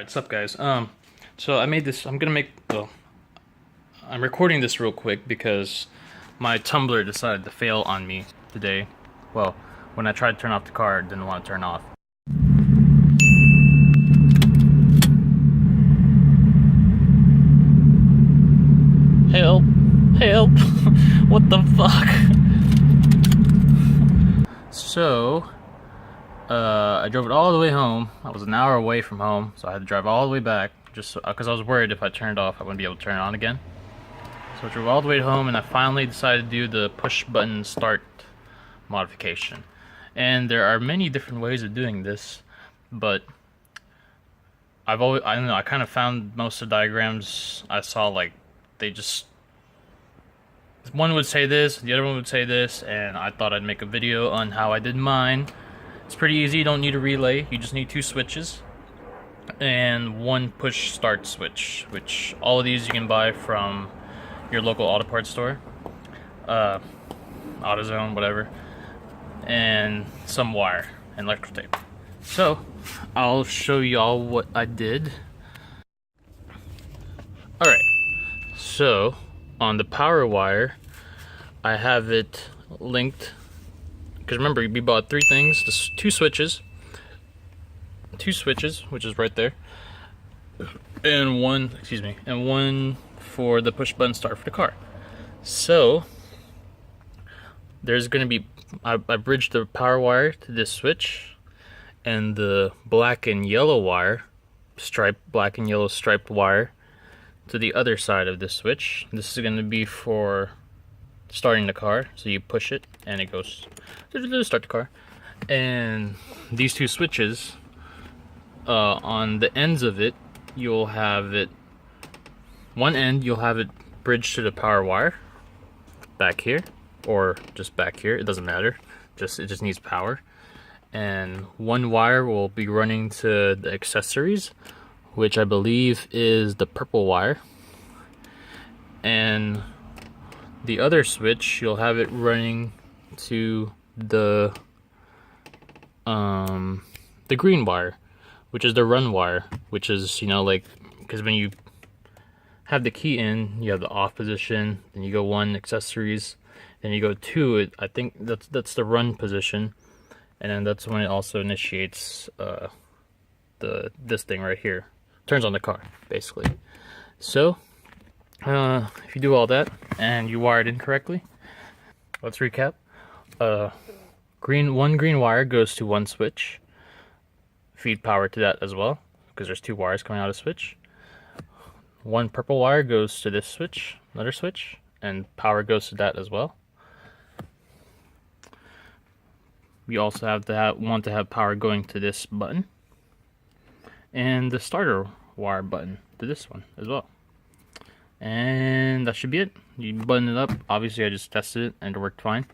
what's up, guys? So I made this. I'm recording this real quick because my tumbler decided to fail on me today. Well, when I tried to turn off the car, it didn't want to turn off. Help! Help! What the fuck? So, I drove it all the way home. I was an hour away from home, so I had to drive all the way back, just because I was worried if I turned it off, I wouldn't be able to turn it on again. So I drove all the way home, and I finally decided to do the push-button start modification. And there are many different ways of doing this, but I don't know, I kind of found most of the diagrams I saw, like, they just, one would say this, the other one would say this, and I thought I'd make a video on how I did mine. It's pretty easy, you don't need a relay, you just need two switches and one push start switch, which all of these you can buy from your local auto parts store, AutoZone, whatever, and some wire and electrical tape. So I'll show y'all what I did. Alright, so on the power wire I have it linked, because remember we bought three things, two switches, which is right there, and one for the push button start for the car. So there's gonna be, I bridged the power wire to this switch, and the black and yellow wire, black and yellow striped wire, to the other side of this switch. This is gonna be for starting the car, so you push it and it goes start the car. And these two switches, on the ends of it, you'll have it, one end you'll have it bridged to the power wire back here, or just back here, it doesn't matter, it just needs power. And one wire will be running to the accessories, which I believe is the purple wire, and the other switch you'll have it running to the green wire, which is the run wire, which is, you know, like, because when you have the key in, you have the off position, then you go one, accessories, then you go two, I think that's the run position, and then that's when it also initiates this thing right here, turns on the car, basically. So if you do all that and you wired incorrectly, let's recap. One green wire goes to one switch, feed power to that as well, because there's two wires coming out of the switch. One purple wire goes to this switch, another switch, and power goes to that as well. We also want to have power going to this button, and the starter wire button to this one as well. And that should be it. You button it up. Obviously I just tested it and it worked fine.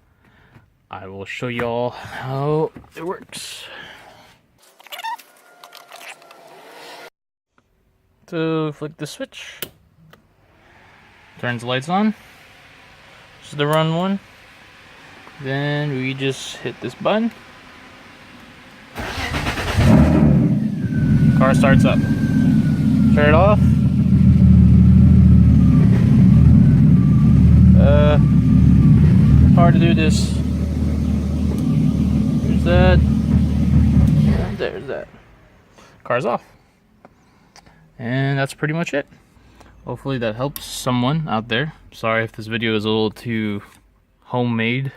I will show y'all how it works. So flick the switch, turns the lights on. This is the run one. Then we just hit this button. Car starts up. Turn it off. Hard to do this. There's that. And there's that. Car's off. And that's pretty much it. Hopefully that helps someone out there. Sorry if this video is a little too homemade.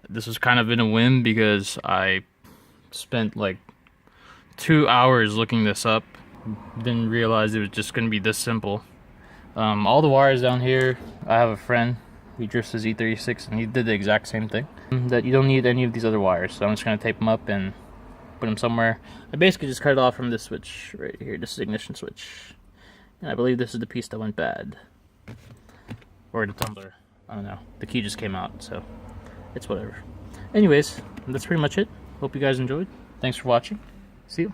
This was kind of in a whim because I spent like 2 hours looking this up. Didn't realize it was just going to be this simple. All the wires down here, I have a friend, he drifts his E36, and he did the exact same thing. That you don't need any of these other wires, so I'm just going to tape them up and put them somewhere. I basically just cut it off from this switch right here, this is the ignition switch. And I believe this is the piece that went bad. Or the tumbler, I don't know. The key just came out, so it's whatever. Anyways, that's pretty much it. Hope you guys enjoyed. Thanks for watching. See you.